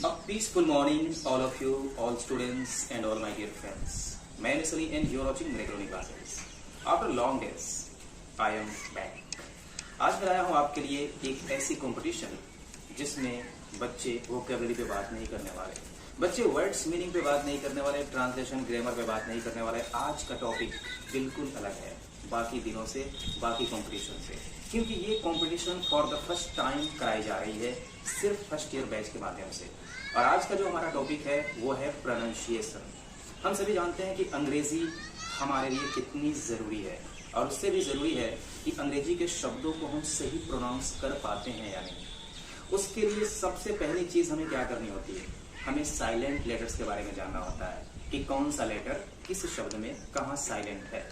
A peaceful morning, all of you, all students, and all my dear friends. My name is Ali, and you are watching Miracle classes. After long days, I am back. आज मैं लाया हूँ आपके लिए एक ऐसी competition जिसमें बच्चे वोकैबुलरी पे बात नहीं करने वाले, बच्चे वर्ड्स मीनिंग पे बात नहीं करने वाले, ट्रांसलेशन ग्रामर पे बात नहीं करने वाले। आज का टॉपिक बिल्कुल अलग है बाकी दिनों से, बाकी कंपटीशन से, क्योंकि ये competition for the first time कराई जा रही है सिर्फ फर्स्ट ईयर बैच के माध्यम से। और आज का जो हमारा टॉपिक है वो है प्रोनाउंसिएशन। हम सभी जानते हैं कि अंग्रेजी हमारे लिए कितनी ज़रूरी है, और उससे भी ज़रूरी है कि अंग्रेजी के शब्दों को हम सही प्रोनाउंस कर पाते हैं या नहीं। उसके लिए सबसे पहली चीज़ हमें क्या करनी होती है, हमें साइलेंट लेटर्स के बारे में जानना होता है कि कौन सा लेटर किस शब्द में कहाँ साइलेंट है,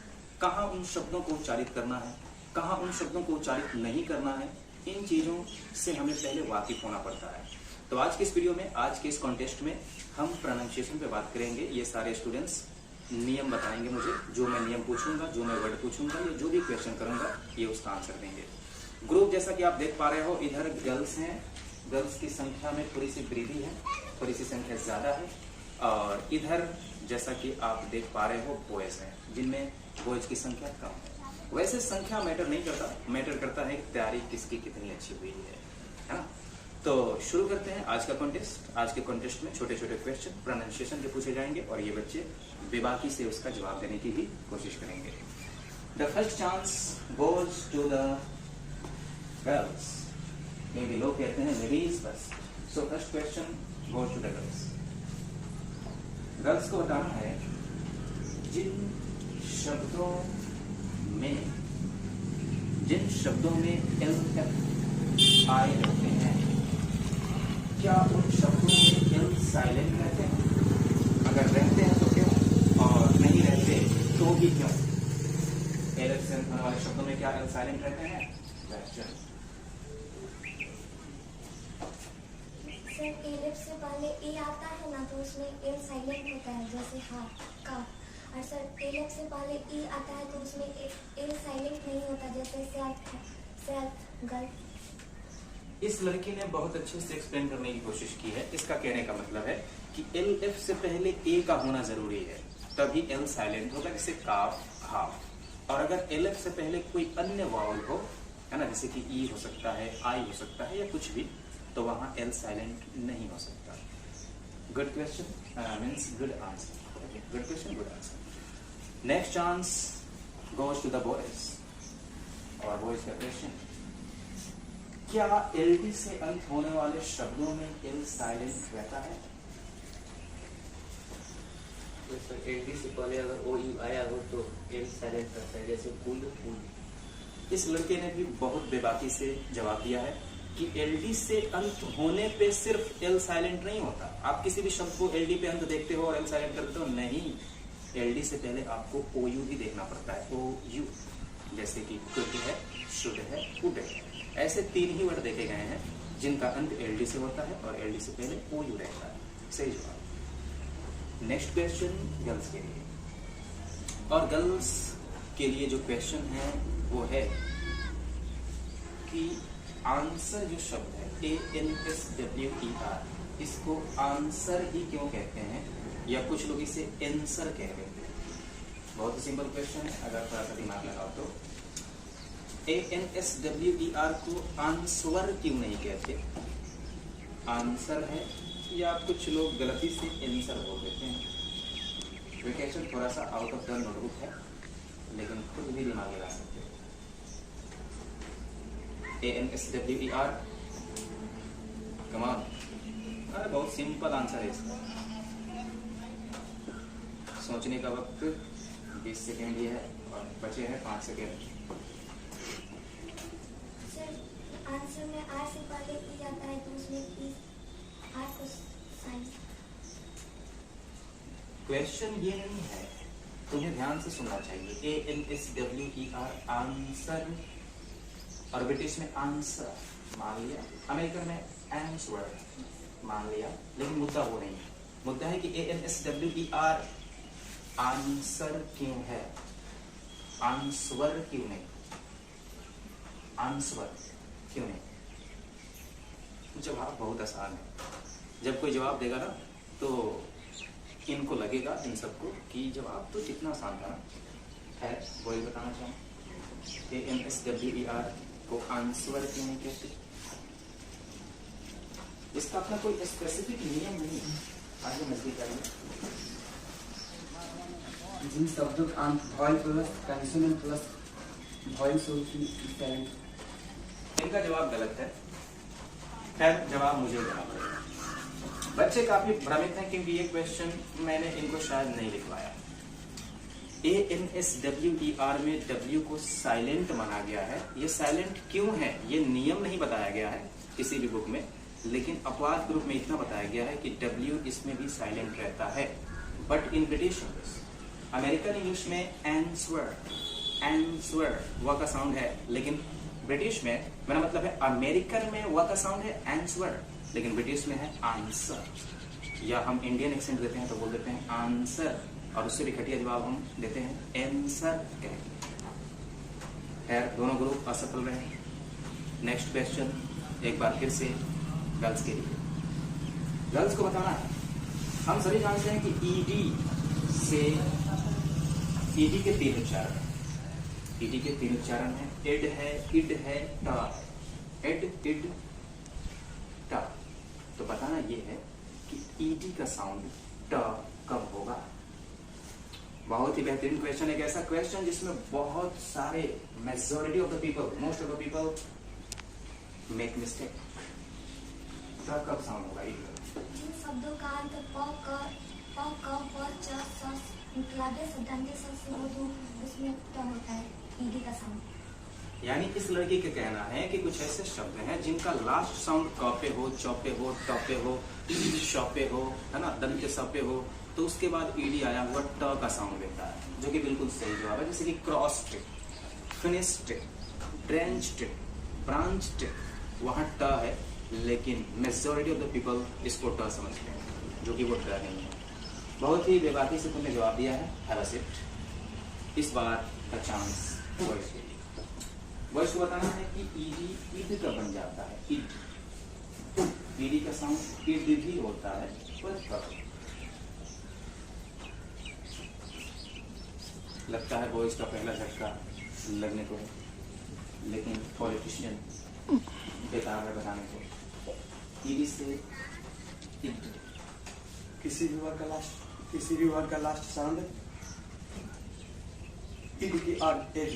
कहाँ उन शब्दों को उच्चारित करना है, कहाँ उन शब्दों को उच्चारित नहीं करना है। इन चीज़ों से हमें पहले वाकिफ होना पड़ता है। तो आज के इस वीडियो में, आज के इस कॉन्टेस्ट में हम प्रोनाउंसिएशन पे बात करेंगे। ये सारे स्टूडेंट्स नियम बताएंगे मुझे, जो मैं नियम पूछूंगा, जो मैं वर्ड पूछूंगा, या जो भी क्वेश्चन करूंगा ये उसका आंसर देंगे। ग्रुप जैसा कि आप देख पा रहे हो, इधर गर्ल्स हैं, गर्ल्स की संख्या में थोड़ी सी वृद्धि है, थोड़ी सी संख्या ज़्यादा है। और इधर जैसा कि आप देख पा रहे हो बॉयज़ हैं, जिनमें बॉयज़ की संख्या कम है। वैसे संख्या मैटर नहीं करता, मैटर करता है तैयारी किसकी कितनी अच्छी हुई है ना। तो शुरू करते हैं आज का कॉन्टेस्ट। आज के कॉन्टेस्ट में छोटे छोटे क्वेश्चन प्रोनाउंसिएशन के पूछे जाएंगे और ये बच्चे बेबाकी से उसका जवाब देने की भी कोशिश करेंगे। The first chance goes to the girls, क्योंकि लोग कहते हैं ladies first. So first question goes to the girls. Girls को बताना है जिन शब्दों में एल एफ आई रहते हैं, क्या उन शब्दों में एल साइलेंट रहते हैं? अगर रहते हैं तो क्यों, और नहीं रहते तो भी क्यों? एल एफ से होने वाले शब्दों में क्या एल साइलेंट रहते हैं? क्वेश्चन सर, एल एफ से पहले ए आता है ना, तो उसमें एल साइलेंट होता है, जैसे हाथ का। और सर, एल एफ से पहले ई आता है तो उसमें एल साइलेंट नहीं होता, जैसे सेल्फ गर्ल। इस लड़की ने बहुत अच्छे से एक्सप्लेन करने की कोशिश की है। इसका कहने का मतलब है कि एल एफ से पहले ए का होना जरूरी है, तभी एल साइलेंट होगा, जैसे काफ, हाफ। और अगर एल एफ से पहले कोई अन्य वावल हो, है ना, जैसे कि ई हो सकता है, आई हो सकता है, या कुछ भी, तो वहां एल साइलेंट नहीं हो सकता। Good question, means good answer. Good question, good answer. Next chance goes to the boys. और बॉयज का क्वेश्चन, क्या एलडी से अंत होने वाले शब्दों में एल साइलेंट रहता है? एलडी से पहले अगर ओ यू आया हो तो एल साइलेंट रहता है, जैसे फूल फूल। इस लड़के ने भी बहुत बेबाकी से जवाब दिया है कि एलडी से अंत होने पे सिर्फ एल साइलेंट नहीं होता। आप किसी भी शब्द को एलडी पे अंत देखते हो और एल साइलेंट कर देते हो, नहीं। एलडी से पहले आपको ओ यू भी देखना पड़ता है, ओ यू, जैसे कि कुड है, शुड है, वुड है। ऐसे तीन ही वर्ड देखे गए हैं जिनका अंत एलडी से होता है और एलडी से पहले ओ यू रहता है। सही जवाब। नेक्स्ट क्वेश्चन गर्ल्स के लिए, और गर्ल्स के लिए जो क्वेश्चन है वो है कि आंसर जो शब्द है ANSWER, इसको आंसर ही क्यों कहते हैं, या कुछ लोग इसे आंसर कह देते हैं। बहुत ही सिंपल क्वेश्चन है, अगर थोड़ा सा दिमाग लगाओ तो। ANSWER को आंसर क्यों नहीं कहते? आंसर है, या कुछ लोग गलती से आंसर बोल देते हैं। वेकेशन थोड़ा सा आउट ऑफ द नोटबुक है, लेकिन खुद भी दिमाग लगा सकते हो। ANSWER, कमाल। अरे बहुत सिंपल आंसर है इसका। सोचने का वक्त 20 सेकेंड ही है और बचे हैं 5 सेकेंड। सर, आंसर में आर से पहले ई जाता है तो उसमें ई आर को साइलेंट। क्वेश्चन ये नहीं है, तुम्हें ध्यान से सुनना चाहिए। ANSWER, आंसर, और ब्रिटिश में आंसर मान लिया, अमेरिकन में आंसर मान लिया, लेकिन मुद्दा वो नहीं है। मुद्दा है कि ANSWER आंसर क्यों है, आंसर क्यों नहीं, आंसर क्यों नहीं? जवाब बहुत आसान है। जब कोई जवाब देगा ना तो इनको लगेगा, इन सबको, कि जवाब तो कितना आसान था ना। है वही बताना चाहूँ, ANSWER को आंसर क्यों नहीं कहते? इसका अपना कोई स्पेसिफिक नियम नहीं है। आगे नजदीक आइए। जिन शब्दों का अंत voile plus consonant plus voile से होती है, इनका जवाब गलत है। खैर जवाब मुझे देना पड़ेगा। बच्चे काफी भ्रमित हैं क्योंकि ये क्वेश्चन मैंने इनको शायद नहीं लिखवाया। ANSWER में W को साइलेंट माना गया है। ये साइलेंट क्यों है ये नियम नहीं बताया गया है किसी भी बुक में, लेकिन अपवाद ग्रुप में इतना बताया गया है कि W इसमें भी साइलेंट रहता है। But in British English, American English में एंसवर व का साउंड है, लेकिन ब्रिटिश में, मेरा मतलब है अमेरिकन में व का साउंड है एंसवर, लेकिन ब्रिटिश में है आंसर। या हम इंडियन एक्सेंट देते हैं तो बोल देते हैं आंसर, और उससे भी घटिया जवाब हम देते हैं एंसर कह के। खैर दोनों ग्रुप असफल रहे। नेक्स्ट क्वेश्चन एक बार फिर से गर्ल्स के लिए। गर्ल्स को बताना है, हम सभी जानते हैं कि ईडी के तीन उच्चारण हैं। ईडी के तीन उच्चारण हैं, एड है, इड है, टा है। एड, इड, टा। तो बताना ये है कि ईडी का साउंड ट कब होगा। बहुत ही बेहतरीन क्वेश्चन, एक ऐसा क्वेश्चन जिसमें बहुत सारे majority of the people, most of the people make mistake. ट कब साउंड होगा ईडी का? जिन शब्दों का अंत प, क, च, स निकलादे सदांते से हो तो उसमें ट होता है ईडी का साउंड। यानी इस लड़की का कहना है कि कुछ ऐसे शब्द हैं जिनका लास्ट साउंड क पे हो, च पे हो, ट पे हो, श पे हो, है ना, दंत स पे हो, तो उसके बाद ईडी आया हुआ ट का साउंड देता है, जो कि बिल्कुल सही जवाब है। जैसे कि क्रॉस्ड, फिनिश्ड, ड्रेंच्ड, ब्रांच्ड, वहां ट है, लेकिन मेजॉरिटी ऑफ द पीपल इसको ट समझते हैं, जो कि वो ट नहीं है। बहुत ही बेबाकी से तुमने जवाब दिया है, हैव अ सीट। इस बार का चांस वॉइस के लिए। वॉइस को बताना है कि ईडी इड का बन जाता है, इड। ईडी का साउंड इड भी होता है, पर लगता है वॉइस का पहला झटका लगने को है, लेकिन पॉलिटिशियन बेकार है बताने को। ईडी से इड। किसी भी वर्ड का लास्ट साउंड इड की और एड,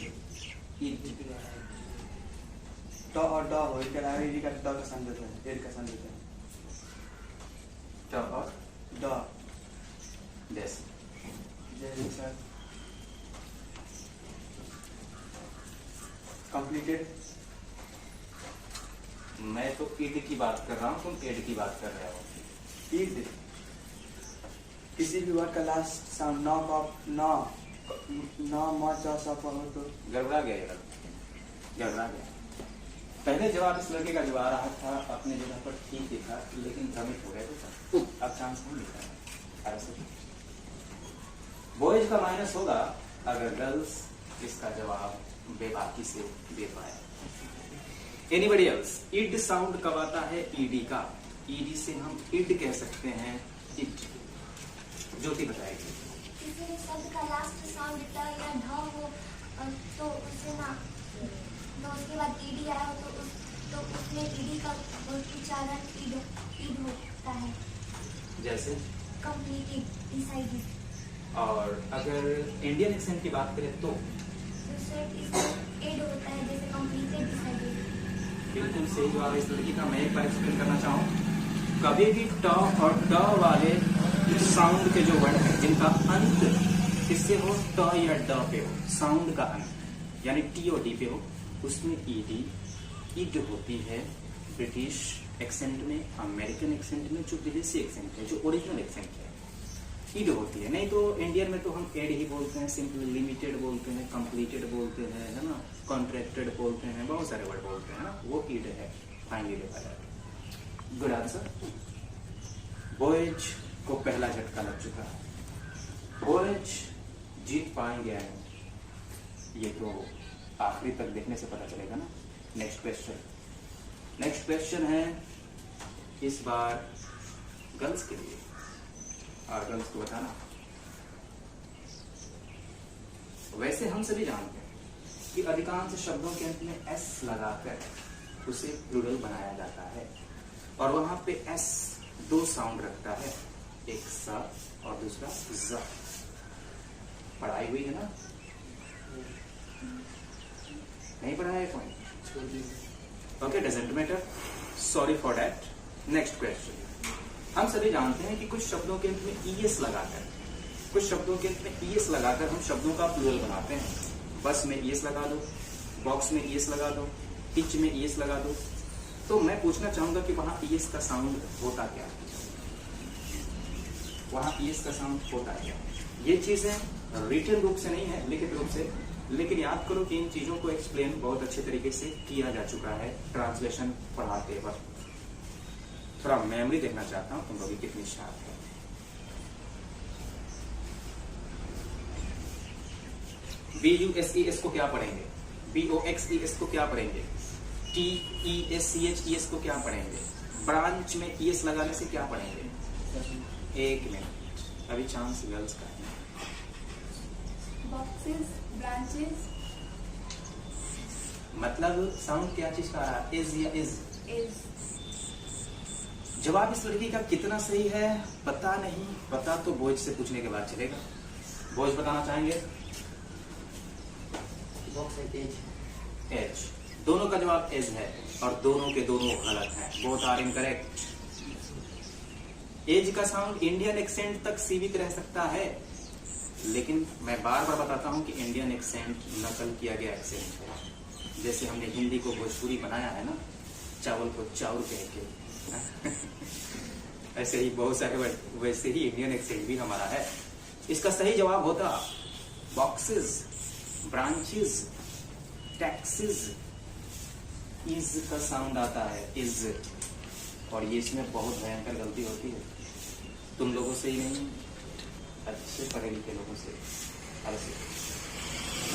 ट और ड हो, इसके अलावा ईडी का ड का साउंड देता है, एड का साउंड देता है। ट और ड। जैसे सर कंप्लीटेड। मैं तो ईड की बात कर रहा हूँ, तुम एड की बात कर रहे हो। ईड किसी भी वर्ड का लास्ट साउंड न का न म च स प हो तो गड़बड़ा गया यार, गड़बड़ा गया। पहले जवाब इस लड़के का जो आ रहा था अपने जगह पर ठीक ही था, लेकिन भ्रमित हो गए थे। अब चांस नहीं मिलता है। बॉयज का माइनस होगा अगर गर्ल्स इसका जवाब बेबाकी से दे पाए। Anybody else? इड साउंड कब आता है? ईडी का। ईडी से हम इड कह सकते हैं, इड। ज्योति बताएगी। किसी भी शब्द का लास्ट साउंड ट या ढ हो तो उसे ना, तो उसके बाद ईडी आया हो तो उसमें ईडी का उच्चारण ईड होता है। जैसे कंप्लीटेड, डिसाइडेड। और अगर इंडियन एक्सेंट की बात करें तो इसमें एड होता है, जैसे कंप्लीटेड, डिसाइडेड। बिल्कुल सही जवाब इस लड़की का। मैं एक बार एक्सप्लेन करना चाहूँ, कभी भी ट और ड वाले साउंड के जो वर्ड है जिनका अंत किससे हो, ट या ड पे हो, साउंड का अंत यानी टी और डी पे हो, उसमें ईडी इड होती है। ब्रिटिश एक्सेंट में, अमेरिकन एक्सेंट में, जो विदेशी एक्सेंट है, जो ओरिजिनल एक्सेंट है, इड होती है। नहीं तो इंडियन में तो हम एड ही बोलते हैं, सिंपली लिमिटेड बोलते हैं, कंप्लीटेड बोलते हैं, है ना, कॉन्ट्रैक्टेड बोलते हैं, बहुत सारे वर्ड बोलते हैं ना, वो इड है। फाइनली देखा जाए। Good answer. बॉयज को पहला झटका लग चुका है। बॉयज जीत पाएंगे या नहीं, ये तो आखिरी तक देखने से पता चलेगा ना। नेक्स्ट क्वेश्चन है इस बार गर्ल्स के लिए, और गर्ल्स को बताना। वैसे हम सभी जानते हैं कि अधिकांश शब्दों के अंत में एस लगाकर उसे प्लूरल बनाया जाता है, और वहां पे एस दो साउंड रखता है, एक स और दूसरा ज। पढ़ाई हुई है ना? नहीं पढ़ा है कोई? Okay, doesn't matter, sorry for that. Next question. हम सभी जानते हैं कि कुछ शब्दों के अंत में ईएस लगाकर, कुछ शब्दों के अंत में ईएस लगाकर हम शब्दों का प्लूरल बनाते हैं। बस में ईएस लगा दो, बॉक्स में ईएस लगा दो, टिच में ईएस लगा दो। तो मैं पूछना चाहूंगा कि वहां ईएस का साउंड होता क्या? वहां ईएस का साउंड होता क्या? ये चीजें रिटन रूप से नहीं है, लिखित रूप से, लेकिन याद करो कि इन चीजों को एक्सप्लेन बहुत अच्छे तरीके से किया जा चुका है ट्रांसलेशन पढ़ाते वक्त। थोड़ा मेमोरी देखना चाहता हूं तुम लोग कितनी शार्प है। BUSES को क्या पढ़ेंगे? BOXES को क्या पढ़ेंगे? TESCHES को क्या पढ़ेंगे? ब्रांच में ES लगाने से क्या पढ़ेंगे? एक मिनट, अभी चांस गर्ल्स का है। बॉक्सेस, ब्रांचेस, मतलब साउंड क्या चीज का आ रहा है? इज या इज? इज। जवाब इस लड़की का कितना सही है पता नहीं, पता तो बोझ से पूछने के बाद चलेगा। बोझ बताना चाहेंगे? बॉक्स है एज। एज। दोनों का जवाब एज है, और दोनों के दोनों गलत हैं, बोथ आर इनकरेक्ट। एज का साउंड इंडियन एक्सेंट तक सीमित रह सकता है, लेकिन मैं बार बार बताता हूं कि इंडियन एक्सेंट नकल किया गया एक्सेंट है। जैसे हमने हिंदी को भोजपुरी बनाया है ना, चावल को चाउर कह के ऐसे ही बहुत सारे वैसे ही इंडियन एक्सेंट भी हमारा है। इसका सही जवाब होता बॉक्सेस, ब्रांचेस, टैक्सेस। इज का साउंड आता है, इज, और ये इसमें बहुत भयंकर गलती होती है। तुम लोगों से ही नहीं, अच्छे पढ़े लिखे लोगों से।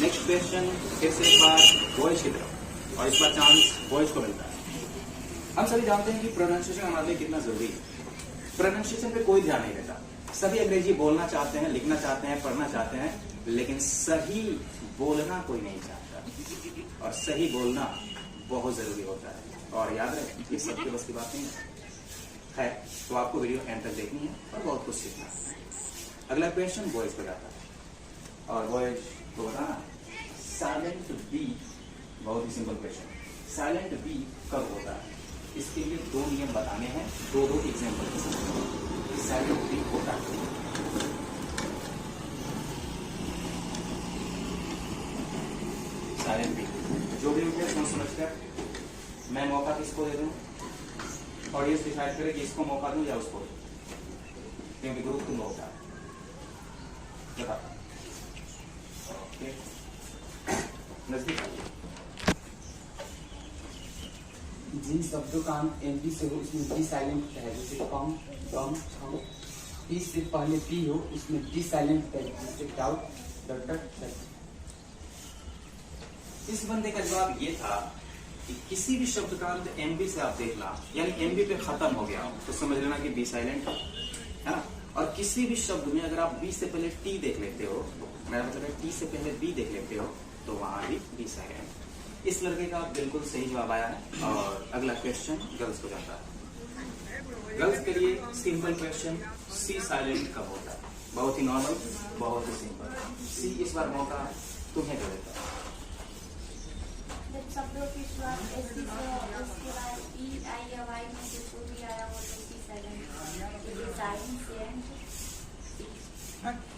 नेक्स्ट क्वेश्चन फिर से एक बार बॉयज की तरफ, और इस बार चांस बॉयज को मिलता है। हम सभी जानते हैं कि प्रोनाउंसिएशन हमारे लिए कितना जरूरी है। प्रोनाउंसिएशन पे कोई ध्यान नहीं देता। सभी अंग्रेजी बोलना चाहते हैं, लिखना चाहते हैं, पढ़ना चाहते हैं, लेकिन सही बोलना कोई नहीं चाहता, और सही बोलना बहुत जरूरी होता है। और याद रखें, ये सबके बस की बात नहीं है, तो आपको वीडियो एंड तक देखनी है और बहुत कुछ सीखना है। अगला क्वेश्चन बॉयज को जाता है, और बॉयज को बताना साइलेंट बी, बहुत ही सिंपल क्वेश्चन, साइलेंट बी कब होता है? इसके लिए दो नियम बताने हैं, दो एग्जाम्पल साइलेंट बी होता है। साइलेंट बी जो भी उठे सोच समझकर, मैं मौका किसको दे दूं, ऑडियंस डिसाइड करे कि इसको मौका दूं या उसको, क्योंकि ग्रुप तुम लोग का बता। ओके, नजदीक आइए। जिन शब्दों का अंत एमपी से हो उसमें डी साइलेंट है, जैसे कम, कम, छम। पी से पहले पी हो उसमें डी साइलेंट है, जैसे डाउट, डॉट। इस बंदे का जवाब ये था कि किसी भी शब्द का अंत एमबी से आप देखना, यानी एमबी पे खत्म हो गया तो समझ लेना कि बी साइलेंट है ना। और किसी भी शब्द में अगर आप बी से पहले टी देख लेते हो, मेरा मतलब है टी से पहले बी देख लेते हो, तो वहां भी बी साइलेंट। इस लड़के का बिल्कुल सही जवाब आया है। और अगला क्वेश्चन गर्ल्स को जाता है। गर्ल्स के लिए सिंपल क्वेश्चन, सी साइलेंट कब होता है? बहुत ही नॉर्मल, बहुत ही सिंपल। सी इस बार मौका तुम्हें दे देता है। जब शब्दों की शुरुआत एस से हो, उसके बाद ई आई या वाई में से कोई भी आया हो तो सी साइलेंट,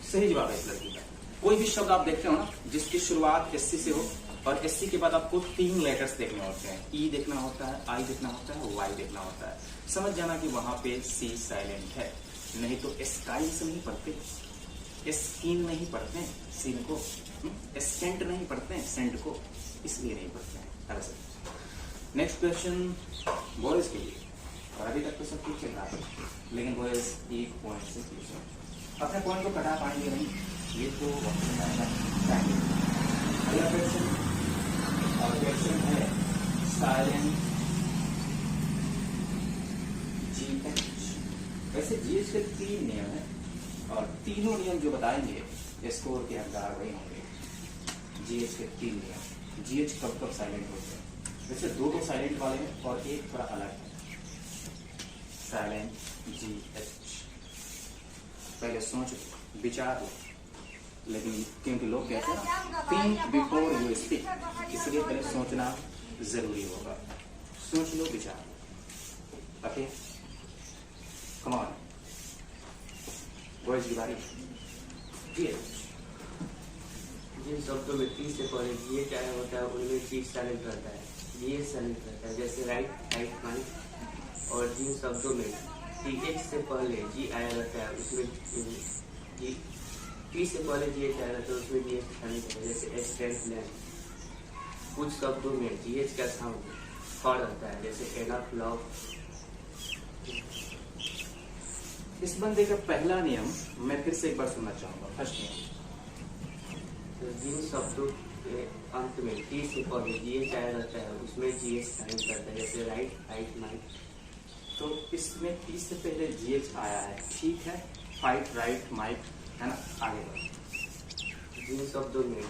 सही जवाब है इस लड़की का। कोई भी शब्द आप देखते हो ना जिसकी शुरुआत एससी से हो, और एससी के बाद आपको 3 लेटर्स देखने होते हैं, ई देखना होता है, आई देखना होता है, वाई देखना होता है, समझ जाना कि वहां पे सी साइलेंट है। नहीं तो स्काई से नहीं पढ़ते, स्किन नहीं पढ़ते सीन को, सेंट नहीं पढ़ते सेंट को, इसलिए नहीं पढ़ते हैं। नेक्स्ट क्वेश्चन बॉयज के लिए, और अभी तक तो सब कुछ चल रहा है, लेकिन बॉयज एक पॉइंट से पूछो, अपने पॉइंट को कटा पाएंगे नहीं, ये तो अगला क्वेश्चन, और क्वेश्चन है साइलेंट GH वैसे जीएच के 3 नियम हैं और तीनों नियम जो बताएंगे स्कोर के हकदार वही होंगे। जीएच के 3 नियम। जीएच कब कब साइलेंट होते हैं? वैसे 2 साइलेंट वाले हैं और एक थोड़ा अलग है, साइलेंट जीएच। पहले सोच विचार, लेकिन क्योंकि लोग कहते हैं थिंक बिफोर यू स्पीक, इसलिए पहले सोचना जरूरी होगा। सोच लो, विचार। ओके, कम ऑन बॉयज की बारी। जीएच। जिन शब्दों में टी से पहले जीएच आया होता है उनमें जी साइलेंट रहता है, जीएच साइलेंट रहता है, जैसे राइट, राइट, माइट। और जिन शब्दों में टीएच से पहले जी आया रहता है उसमें जी, टी से पहले जीएच आया रहता है उसमें जीएच साइलेंट रहता है, जैसे स्ट्रेंथ, लैंड। कुछ शब्दों में जीएच का साउंड फ रहता है, जैसे एनफ, लव। इस बंदे का पहला नियम मैं फिर से एक बार सुनना चाहूंगा। फर्स्ट नियम, तो जिन शब्दों के अंत में टी से पहले जीएच आया रहता है उसमें जीएच साइलेंट रहता है, जैसे राइट, राइट, माइट। तो इसमें टी से पहले जीएच आया है, ठीक है, फाइट, राइट, माइक, है ना। आगे बढ़ो। जिन शब्दों में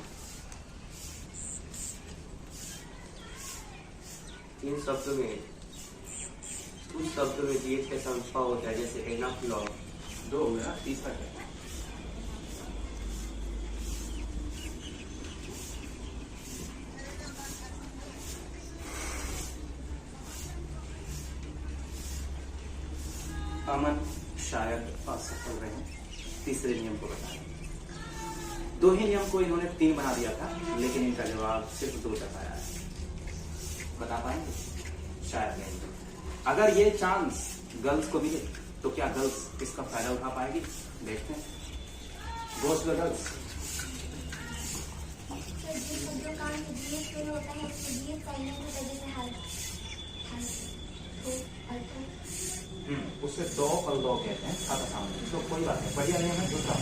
इन शब्दों में उस शब्दों में जीएच का साउंड फ होता है, जैसे एनफ, लव। 2 हो गया, तीसरा क्या है? अमन शायद असफल रहे तीसरे नियम को बताया। 2 ही नियम को इन्होंने 3 बना दिया था, लेकिन इनका जवाब सिर्फ 2 तक आया है। बता पाएंगे? शायद नहीं। अगर ये चांस गर्ल्स को मिले तो क्या गर्ल्स इसका फायदा उठा पाएगी? देखते हैं। Ghost girls. सर जिन शब्दों का अंत जीएच पे होता है उसमें जीएच साइलेंट होता है, जैसे हार्ट, उससे 2 और 2 कहते हैं खाता सामने, तो कोई बात नहीं, बढ़िया नियम है। दूसरा,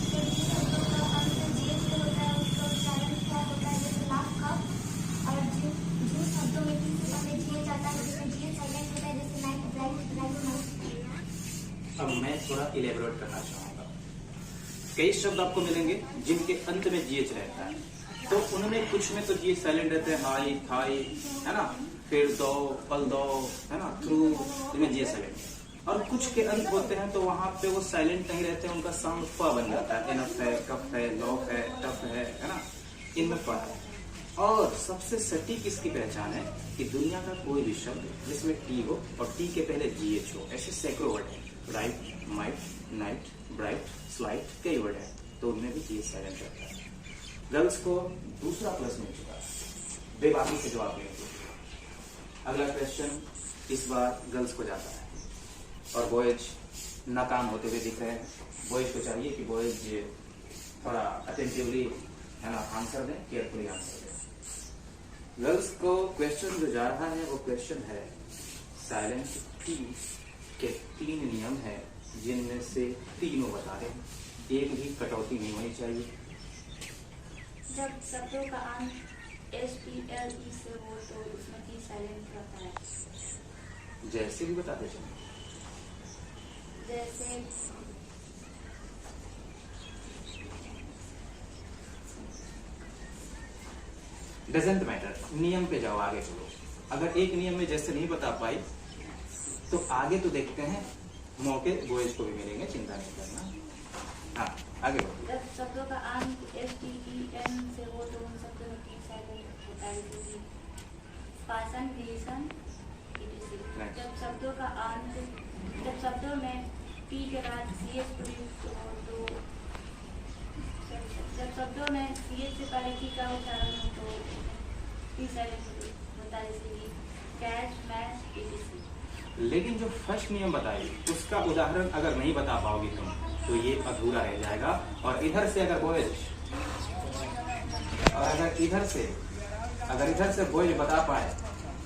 सर जिन शब्दों का अंत जीएच पे होता है उसका उच्चारण क्या होता है, जैसे लाफ, कप। और जिन शब्दों में टी से पहले जीएच आता है जिसमें जीएच साइलेंट होता है, जैसे नाइट, ब्राइट, ब्राइट, नाइट। अब मैं थोड़ा इलेबोरेट करना चाहूंगा। कई शब्द आपको मिलेंगे जिनके अंत में जीएच रहता है, तो उनमें कुछ में तो जीएच साइलेंट रहते हैं, हाई, थाई, है ना, फिर दो, पल दो, है ना, थ्रू, इनमें जीएच साइलेंट। और कुछ के अंत होते हैं तो वहां पे वो साइलेंट नहीं रहते, उनका साउंड फ बन जाता है, एनफ है, कफ है, लॉक है, टफ है ना, इनमें फ है। और सबसे सटीक इसकी पहचान है कि दुनिया का कोई भी शब्द जिसमें टी हो और टी के पहले जीएच हो, ऐसे सैकड़ों वर्ड है। Right, might, night, bright, slight, कई वर्ड है, तो उनमें भी जीएच साइलेंट रहता है। गर्ल्स को दूसरा प्लस मिल चुका है, बेबाकी से जवाब देंगे। अगला क्वेश्चन इस बार गर्ल्स को जाता है और बॉयज नाकाम होते हुए दिख रहे हैं। बॉयज को चाहिए कि बॉयज थोड़ा अटेंटिवली, है ना, आंसर दें, केयरफुली आंसर दें। गर्ल्स को क्वेश्चन जो जा रहा है वो क्वेश्चन है साइलेंट टी के 3 नियम है, जिनमें से तीनों बता दें, एक भी कटौती नहीं होनी चाहिए। जब शब्दों का अंत SPLE से हो तो उसमें टी साइलेंट रहता है, जैसे भी बताते चलें। जैसे डजेंट मैटर, नियम पे जाओ, आगे चलो। अगर एक नियम में जैसे नहीं बता पाई तो आगे तो देखते हैं, मौके बॉयज को भी मिलेंगे, चिंता नहीं करना। हाँ, आगे बढ़ो। जब शब्दों का अंत STEN से हो तो उन शब्दों में टी साइलेंट होता है, जैसे पासन, क्रिएशन, etc. जब शब्दों में टी के बाद CH प्रयुक्त हो तो जब शब्दों में CH से पहले टी का उच्चारण हो तो टी साइलेंट होता है, जैसे कि कैच, मैच, etc. लेकिन जो फर्स्ट नियम बताई उसका उदाहरण अगर नहीं बता पाओगी तुम तो ये अधूरा रह जाएगा। और इधर से अगर बॉयज और अगर इधर से बॉयज बता पाए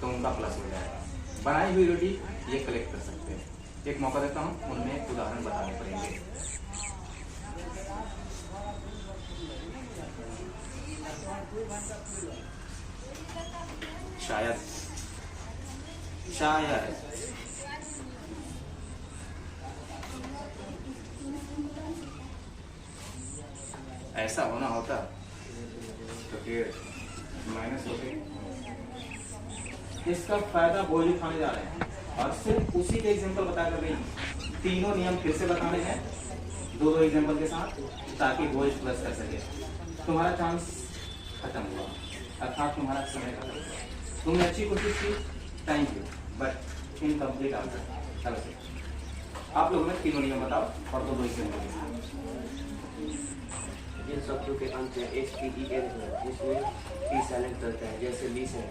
तो उनका प्लस हो जाएगा। बनाई हुई रोटी ये कलेक्ट कर सकते हैं। एक मौका देता हूँ, उनमें उदाहरण बताने पड़ेंगे। शायद ऐसा होना होता तो फिर माइनस होते। इसका फायदा बोझ उठाने जा रहे हैं और सिर्फ उसी के एग्जांपल बता कर नहीं, तीनों नियम फिर से बताने हैं दो एग्जांपल के साथ, ताकि बोझ प्लस कर सके। तुम्हारा चांस खत्म हुआ, अर्थात तुम्हारा समय खत्म हुआ। तुमने अच्छी कोशिश की, thank you, but incomplete answer. आप लोगों ने तीनों नियम बताओ और दो एग्जांपल के साथ। जिन शब्दों के अंत में HTEN है जिसमें टी साइलेंट रहता है, जैसे लिसन,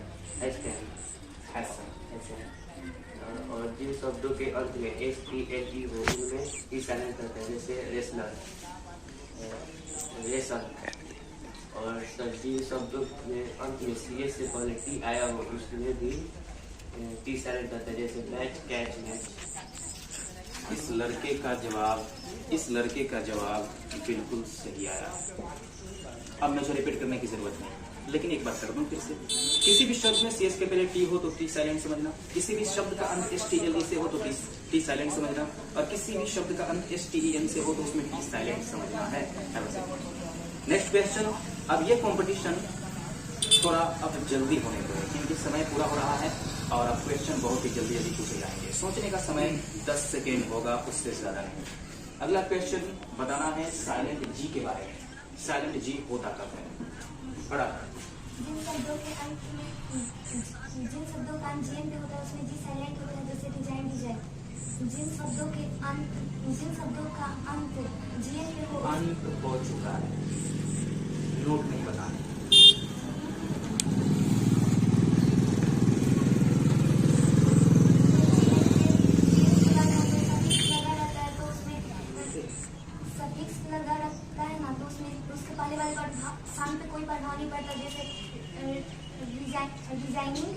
और जिन शब्दों के अंत में STLE हो उनमें टी साइलेंट रहता है, जैसे रेसलर, रेसन। और जिन शब्दों में अंत में CS से पहले T आया हो उसमें भी टी साइलेंट रहता है, जैसे मैच, कैच, मैच। इस लड़के का जवाब बिल्कुल सही आया। अब मुझे रिपीट करने की जरूरत नहीं, लेकिन एक बात कर दूं फिर से। किसी भी शब्द में CS के पहले T हो तो T साइलेंट समझना, किसी भी शब्द का अंत STLE से हो तो T साइलेंट समझना, और किसी भी शब्द का अंत STEN से हो तो उसमें T साइलेंट समझना है। Next question. अब ये कंपटीशन थोड़ा अब जल्दी होने को है, क्योंकि समय पूरा हो रहा है और अब क्वेश्चन बहुत ही जल्दी पूछे जाएंगे। सोचने का समय 10 सेकेंड होगा, उससे ज्यादा नहीं। अगला क्वेश्चन बताना है साइलेंट G के बारे में। साइलेंट G होता कब है? बड़ा जिन शब्दों का अंत GN पे होता है उसमें G साइलेंट होता है, जैसे डिजाइन। जिन शब्दों का अंत GN पे हो, अंत हो चुका है, नोट नहीं बताने। शाम पे कोई प्रभाव नहीं पड़ता, जैसे डिजाइनिंग।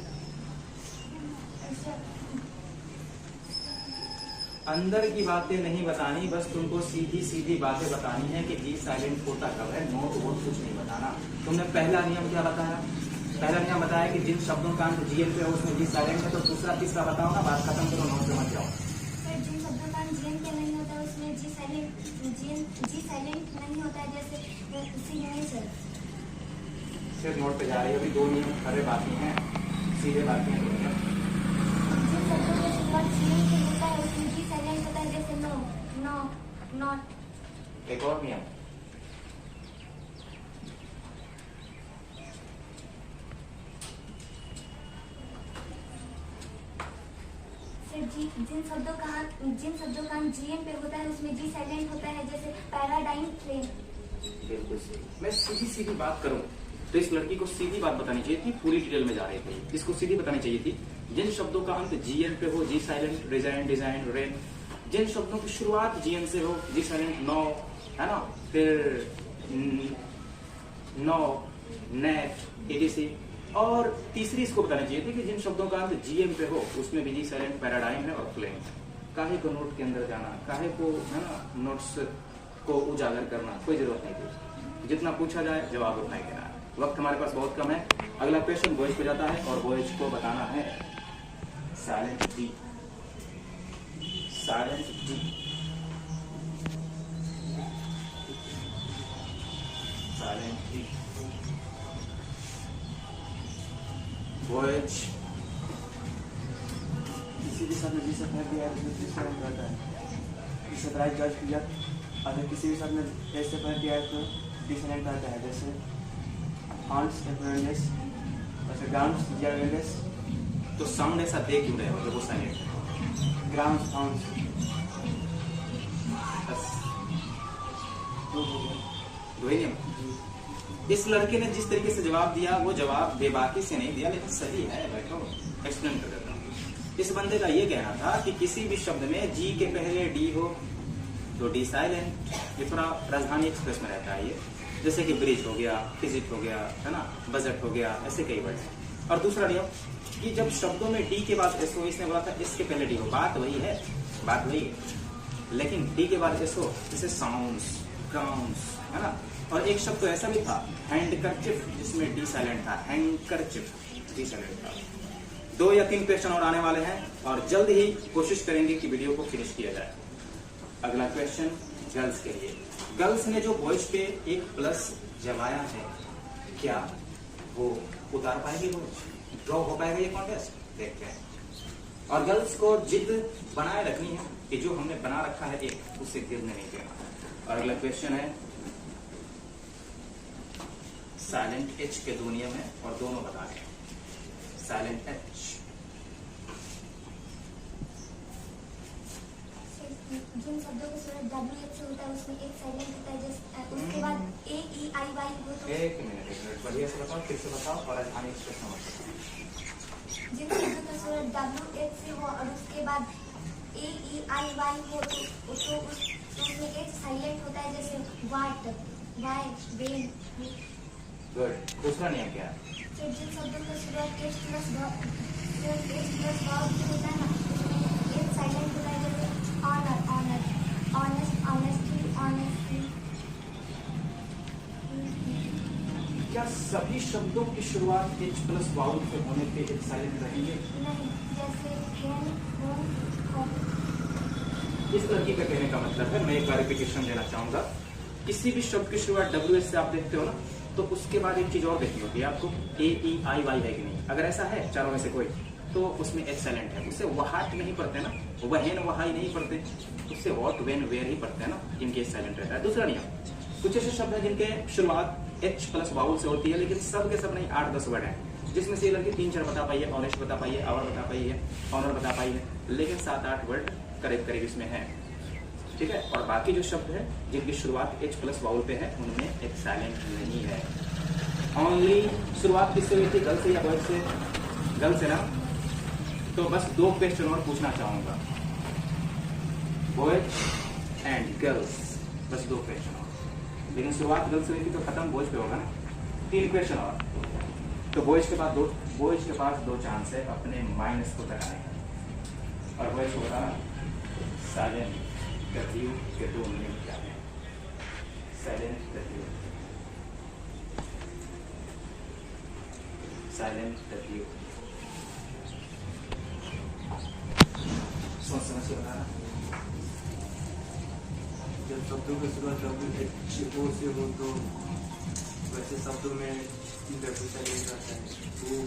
अंदर की बातें नहीं बतानी, बस तुमको सीधी सीधी बातें बतानी है कि जी साइलेंट होता कब है। नोट वोट कुछ नहीं बताना। तुमने पहला नियम क्या बताया? पहला नियम बताया कि जिन शब्दों का अंत GN पे हो उसमें जी साइलेंट है। तो दूसरा तीसरा बताओ ना, बात खत्म करो, नोट पे मत जाओ। सर जिन शब्दों का अंत GN पे नहीं होता है उसमें जी साइलेंट नहीं होता है, जैसे सिग्नेचर। सिर्फ नोट पे जा रही है, अभी दो नियम खड़े बाकी हैं, सीधे बाकी हैं। जिन शब्दों का शुरुआत GN से होता है उसमें जी साइलेंट होता है, जैसे नो, नो, नॉट। एक और नियम। जिन शब्दों का अंत GN पे होता है उसमें जी साइलेंट होता है, जैसे पैराडाइम, प्लेन। बिल्कुल सही। मैं सीधी सीधी बात करूं तो इस लड़की को सीधी बात बतानी चाहिए थी, पूरी डिटेल में जा रही थी। इसको सीधी बतानी चाहिए थी जिन शब्दों का अंत GN पे हो जी साइलेंट, डिजाइन, रेन। जिन शब्दों की शुरुआत GN से हो जी साइलेंट, नो, है ना, फिर नो, नेट, etc। और तीसरी इसको बतानी चाहिए थी कि जिन शब्दों का अंत GN पे हो उसमें भी जी साइलेंट, पैराडाइम है और प्लेन। काहे को नोट के अंदर जाना, काहे को, है ना, नोट्स को उजागर करना, कोई जरूरत नहीं थी। जितना पूछा जाए जवाब उतना ही देना है। वक्त हमारे पास बहुत कम है। अगला क्वेश्चन बॉयज पे जाता है और बॉयज को बताना है silent D। Silent D, silent D। Boys किसी भी शब्द में जी से पहले साइलेंट रहता है, जैसे राइट जज क्लियर। अगर किसी भी शब्द में एस से पहले दिया है तो डी साइलेंट रहता है, जैसे हॉर्न्स, एफरेलेस, जैसे ग्राउंड्स, जियारेलेस। तो साउंड ऐसा दे क्यों रहे हो जब वो साइलेंट है? Grounds, horns. बस दो हो गए। वही नियम। इस लड़के ने जिस तरीके से जवाब दिया वो जवाब बेबाकी से नहीं दिया, लेकिन सही है। बैठो, एक्सप्लेन कर देता हूँ। इस बंदे का ये कहना था कि किसी भी शब्द में जी के पहले डी हो तो डी साइलेंट। ये थोड़ा राजधानी एक्सप्रेस में रहता है ये, जैसे कि ब्रिज हो गया, फिजिक हो गया, है ना, बजट हो गया, ऐसे कई वर्ड। और दूसरा नियम कि जब शब्दों में डी के बाद एस हो, इसने बोला था इसके पहले डी हो, बात वही है, बात वही है, लेकिन डी के बाद एस हो, जैसे साउंड्स, ग्राउंड्स, है ना। और एक शब्द तो ऐसा भी था हैंडकरचिफ, जिसमें डी साइलेंट था। हैंडकरचिफ, डी साइलेंट था। 2 या 3 क्वेश्चन और आने वाले हैं और जल्द ही कोशिश करेंगे कि वीडियो को फिनिश किया जाए। अगला क्वेश्चन गर्ल्स के लिए। गर्ल्स ने जो बॉयज पे एक प्लस जमाया है, क्या वो उतार पाएंगे, बॉयज ड्रॉ हो पाएगा ये कॉन्टेस्ट? देखते हैं। और गर्ल्स को जिद बनाए रखनी है कि जो हमने बना रखा है एक, उससे गिरने नहीं देना। और अगला क्वेश्चन है साइलेंट एच के दो नियम है और दोनों बता रहे हैं। साइलेंट एच जिन शब्दों की शुरुआत WH से होता है उसमें एक साइलेंट होता है, जैसे उसके बाद AEIY हो तो एक मिनट बढ़िया से बताओ, फिर से बताओ और आने एक्सप्रेस नंबर। जिन शब्दों का शुरुआत WH से हो और उसके बाद AEIY हो तो उसमें एक साइलेंट होता है, जैसे वाट, वाई, वेन। गुड। दूसरा नियम क्या है? फिर जिन शब्दों का शुरुआत H प्लस वर्ब से होता है ना, उसमें एक साइलेंट होता है, जैसे honour, honour, honest, honestly, honestly. क्या सभी शब्दों की शुरुआत एच प्लस वाउल से होने पे एक साइलेंट रहेंगे? नहीं, जैसे हेन, होम, होम। इस लड़की का कहने का मतलब है, मैं एक क्लैरिफिकेशन देना चाहूंगा, किसी भी शब्द की शुरुआत WH से आप देखते हो ना, तो उसके बाद एक चीज और देखनी होती है आपको, AEIY है कि नहीं। अगर ऐसा है चारों में से कोई, तो उसमें एच साइलेंट है। उससे वहाट नहीं पढ़ते ना, वहन वहाई नहीं पढ़ते, उससे वॉट वेन वेयर ही पढ़ते हैं ना, इनके साइलेंट रहता है। दूसरा नियम, कुछ ऐसे शब्द हैं जिनके शुरुआत एच प्लस वाउल से होती है, लेकिन सब के सब नहीं 8-10 वर्ड है, जिसमें से ये लड़की 3-4 बता पाई है, ऑनेस्ट बता पाई है, आवर बता पाई है, ऑनर बता पाई है, लेकिन 7-8 वर्ड करीब करीब इसमें है। ठीक है। और बाकी जो शब्द है जिनकी शुरुआत एच प्लस वाउल पे है, उनमें एक साइलेंट नहीं है। ओनली शुरुआत किससे हुई थी, गर्ल से या बॉय से? गर्ल से ना। तो बस 2 क्वेश्चन और पूछना चाहूंगा, बॉयज एंड गर्ल्स, बस 2 क्वेश्चन और। लेकिन शुरुआत गर्ल्स से हुई थी तो खत्म बॉयज पे होगा ना। 3 क्वेश्चन और। तो बॉयज के पास 2 चांस है अपने माइनस को कराने का, और बॉयज को बताना साइलेंट W के 2 नियम क्या है। साइलेंट W, साइलेंट W, सोच समझ के बताना। जब शब्दों की शुरुआत WHO से हो तो वैसे शब्दों में W साइलेंट रहता है। वो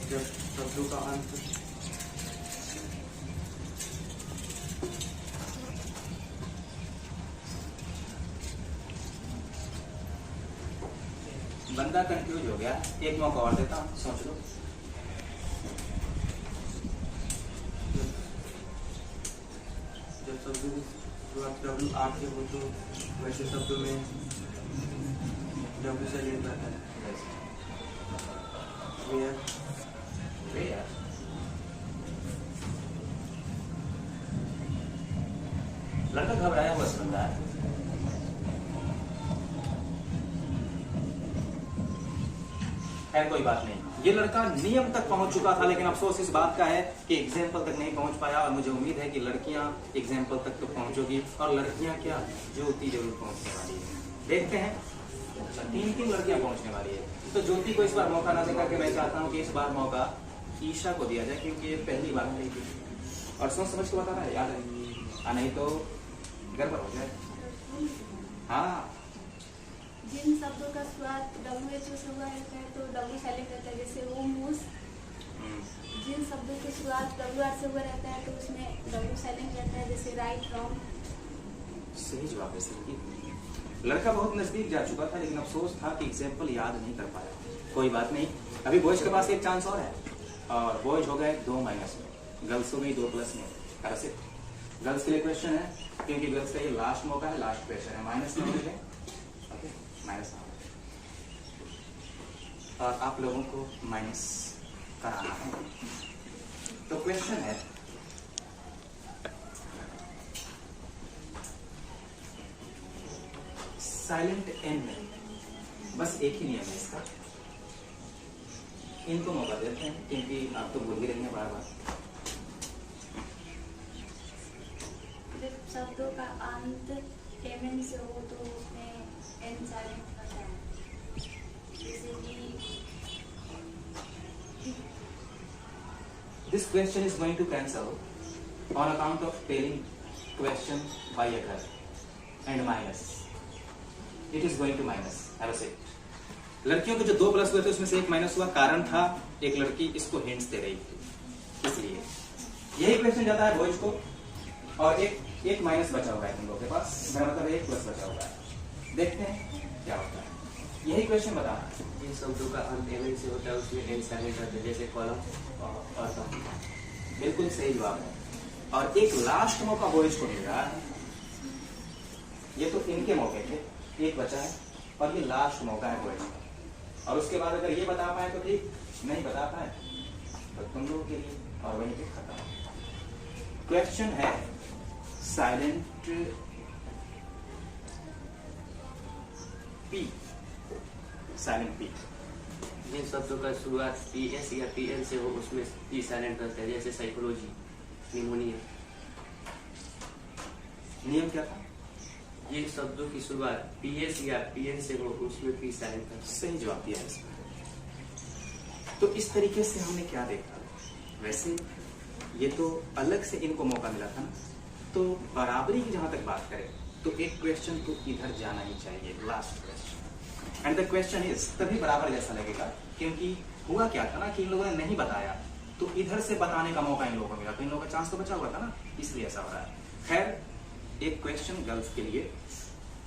जब शब्दों का अंत बंदा कंफ्यूज हो गया, एक मौका और देता हूँ, सोच लो। जब शब्दों की शुरुआत WR से हो तो वैसे शब्दों में W साइलेंट रहता है। लड़का घबराया हुआ समझ रहा है। खैर कोई बात नहीं, ये लड़का नियम तक पहुंच चुका था, लेकिन अफसोस इस बात का है कि एग्जाम्पल तक नहीं पहुंच पाया। और मुझे उम्मीद है कि लड़कियां एग्जाम्पल तक तो पहुंचोगी, और लड़कियां क्या, ज्योति जरूर पहुंचने वाली है। देखते हैं, 3 लड़कियां पहुंचने वाली है। तो ज्योति को इस बार मौका ना देकर के मैं चाहता हूँ कि इस बार मौका ईशा को दिया जाए, क्योंकि ये पहली बार नहीं थी। और सोच समझ के बताना है, याद है, नहीं तो गड़बड़ हो जाए। हाँ, जिन शब्दों का शुरुआत WHO से हुआ रहता है तो W साइलेंट रहता है, जैसे वो मूस। जिन शब्दों की शुरुआत WR से हुआ रहता है तो उसमें W साइलेंट रहता है, जैसे राइट, रॉन्ग। सही जवाब है सर। लड़का बहुत नजदीक जा चुका था, लेकिन अफसोस था कि एग्जाम्पल याद नहीं कर पाया। कोई बात नहीं, अभी बॉयज के पास एक चांस और है, और बॉयज हो गए 2 माइनस में, गर्ल्स हो गई 2 प्लस में। ऐसे गर्ल्स के लिए क्वेश्चन है, क्योंकि गर्ल्स का ये लास्ट मौका है, लास्ट क्वेश्चन है। माइनस में मिले, ओके, माइनस और आप लोगों को माइनस कराना है। तो क्वेश्चन है, साइलेंट एन में बस एक ही नियम है इसका, इनको मौका देते हैं क्योंकि आप तो बोल ही रही हैं बार बार। जब शब्दों का अंत एमएन से हो तो उसमें एन साइलेंट रहता है, जैसे कि This question is going to cancel on account of pairing question by a girl and minus. It is going to minus. Have a seat. लड़कियों के जो 2 प्लस हुए थे उसमें से एक माइनस हुआ, कारण था एक लड़की इसको हिंट्स दे रही थी, इसलिए यही क्वेश्चन जाता है बॉयज को, और एक माइनस बचा हुआ है तुम लोगों के पास, मेरा मतलब एक प्लस बचा हुआ है। देखते हैं क्या होता है, यही क्वेश्चन बताना है। जिन शब्दों का अंत एन से होता है उसमें एन साइलेंट रहता है, जैसे कॉलम और सम। बिल्कुल सही जवाब है। और एक लास्ट मौका बॉयज को मिल रहा है, ये तो इनके मौके थे, एक बचा है और ये लास्ट मौका है बॉयज का। और उसके बाद अगर ये बता पाए तो ठीक, नहीं बता पाए तो तुम लोगों के लिए और वहीं पे खत्म। क्वेश्चन है साइलेंट पी, साइलेंट पी। जिन शब्दों का शुरुआत पी एस या पी एन से हो उसमें पी साइलेंट रहता है, जैसे साइकोलॉजी, निमोनिया। नियम क्या था? जिन शब्दों की शुरुआत पी एस या पी एन से हो उसमें पी साइलेंट रहता है। सही जवाब दिया है इसमें। तो इस तरीके से हमने क्या देखा, वैसे ये तो अलग से इनको मौका मिला था ना, तो बराबरी की जहां तक बात करें तो एक क्वेश्चन तो इधर जाना ही चाहिए, last question, and the question is, तभी बराबर जैसा लगेगा, क्योंकि हुआ क्या था ना कि इन लोगों ने नहीं बताया तो इधर से बताने का मौका इन लोगों को मिला, तो इन लोगों का चांस तो बचा हुआ था ना, इसलिए ऐसा हो रहा है। खैर, एक क्वेश्चन गर्ल्स के लिए,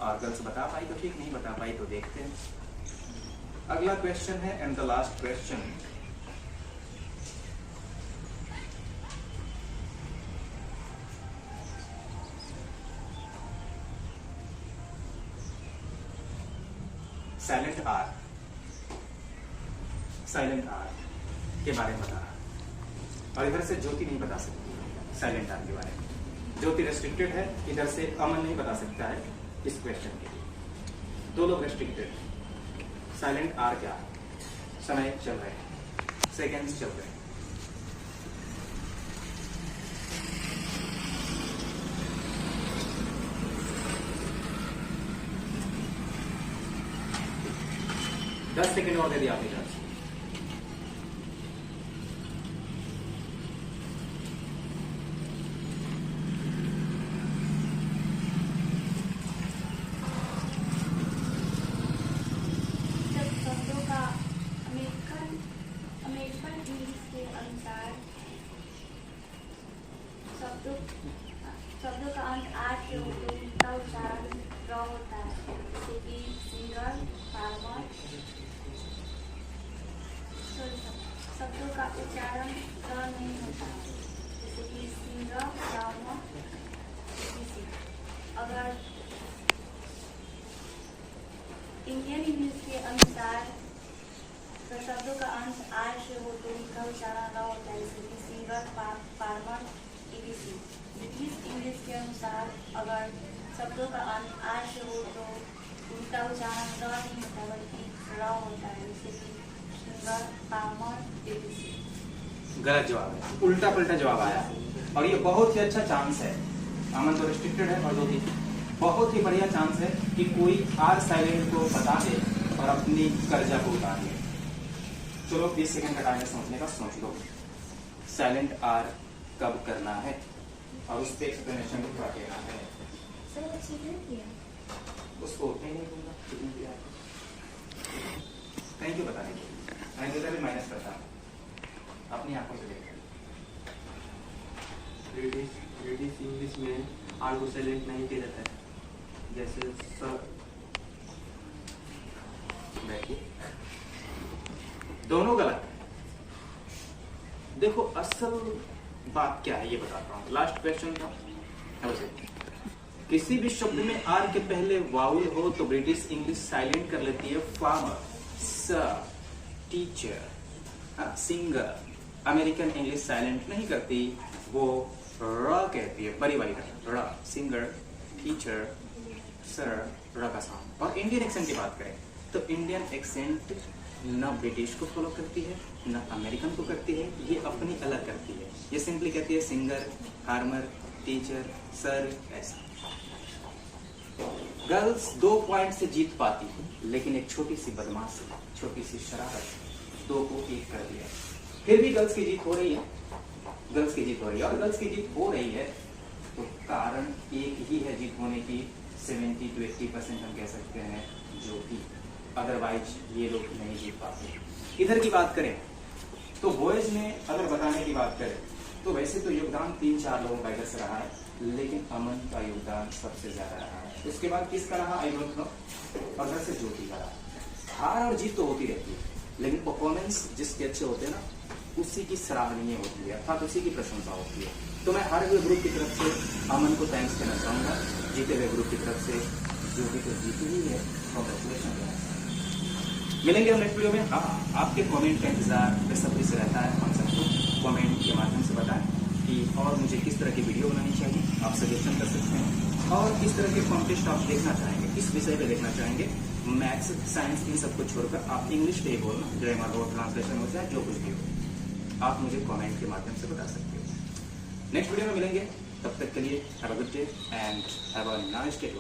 और गर्ल्स बता पाई तो ठीक, नहीं बता पाई तो देखते हैं। अगला क्वेश्चन है and the last question, silent R, silent R के बारे में बता रहा, और इधर से ज्योति नहीं बता सकती साइलेंट आर के बारे में। ज्योति रेस्ट्रिक्टेड है, इधर से अमन नहीं बता सकता है इस क्वेश्चन के लिए, 2 लोग रेस्ट्रिक्टेड। साइलेंट आर क्या है? समय चल रहे हैं, सेकेंड्स चल रहे हैं। दस सेकेंड और दे दिया आपने इधर। शब्दों का अमेरिकन इंग्लिश के अनुसार शब्दों का अंत आर से हो तो उनका उच्चारण र होता है, जैसे कि सिंगर, फार्मर। शब्दों का उच्चारण र नहीं होता, जैसे कि सिंगर, फार्मर, etc। अगर इंडियन इंग्लिश के अनुसार तो शब्दों का अंत आर से हो तो उनका उच्चारण र होता है, जैसे कि singer, farmer, etc। British English के अनुसार अगर शब्दों का अंत आर से हो तो उनका उच्चारण र नहीं होता बल्कि र होता है, जैसे कि सिंगर, फार्मर, etc। गलत जवाब है, उल्टा पुल्टा जवाब आया, और ये बहुत ही अच्छा चांस है। अमन तो रेस्ट्रिक्टेड है और ज्योति, बहुत ही बढ़िया चांस है कि कोई आर साइलेंट को बता दे और अपनी कर्जा को उतार ले। चलो 20 सेकंड का टाइम है सोचने का, सोच लो साइलेंट आर कब करना है और उस पर एक्सप्लेनेशन भी थोड़ा देना है। सर अच्छी किया, उसको नहीं दूंगा, कितने दिया? थैंक यू बताने के लिए, मैं भी माइनस करता हूँ अपनी आंखों से देखकर। ब्रिटिश इंग्लिश में आर को साइलेंट नहीं किया जाता है, जैसे सर। देखिए दोनों गलत है। देखो असल बात क्या है ये बताता हूँ। लास्ट क्वेश्चन था, किसी भी शब्द में आर के पहले वाउल हो तो ब्रिटिश इंग्लिश साइलेंट कर लेती है farmer, sir, teacher, singer. American English silent नहीं करती, वो र कहती है, बड़ी वाली र, सिंगर, टीचर, सर, र का साउंड। और इंडियन एक्सेंट की बात करें तो इंडियन एक्सेंट न ब्रिटिश को फॉलो करती है न अमेरिकन को करती है, ये अपनी अलग करती है। ये सिंपली कहती है सिंगर, फार्मर, टीचर, सर, ऐसा। गर्ल्स 2 पॉइंट से जीत पाती, लेकिन एक छोटी सी बदमाशी, छोटी सी शरारत 2 को 1 कर दिया। फिर भी गर्ल्स की जीत हो रही है, गर्ल्स की जीत हो रही है, और गर्ल्स की जीत हो रही है तो कारण एक ही है जीत होने की, 70 to 80% हम कह सकते हैं, जो कि अदरवाइज ये लोग नहीं जीत पाते। इधर की बात करें तो बॉयज में अगर बताने की बात करें तो वैसे तो योगदान 3-4 लोगों का इधर से रहा है, लेकिन अमन का योगदान सबसे ज्यादा रहा है। उसके बाद किसका रहा आई डोंट नो, और उधर से ज्योति का रहा। हार और जीत तो होती रहती है, लेकिन परफॉर्मेंस जिसके अच्छे होते हैं ना, उसी की सराहनीय होती है, अर्थात उसी की प्रशंसा होती है। तो मैं हारे हुए ग्रुप की तरफ से अमन को थैंक्स कहना चाहूंगा, जीते हुए ग्रुप की तरफ से ज्योति तो जीती ही है, कांग्रेचुलेशन कहना चाहूंगा। मिलेंगे हम नेक्स्ट वीडियो में। हाँ, आपके कमेंट का इंतजार बेसब्री से रहता है, हम सबको कमेंट के माध्यम से बताएं कि और मुझे किस तरह की वीडियो बनानी चाहिए, आप सजेशन कर सकते हैं, और किस तरह के कॉन्टेस्ट आप देखना चाहेंगे, किस विषय पे देखना चाहेंगे, मैथ्स साइंस इन सबको छोड़कर आप इंग्लिश पे ही बोलना, ग्रामर हो, ट्रांसलेशन हो, चाहे जो कुछ भी हो, आप मुझे कमेंट के माध्यम से बता सकते हो। नेक्स्ट वीडियो में मिलेंगे, तब तक के लिए have a good day and have a nice day.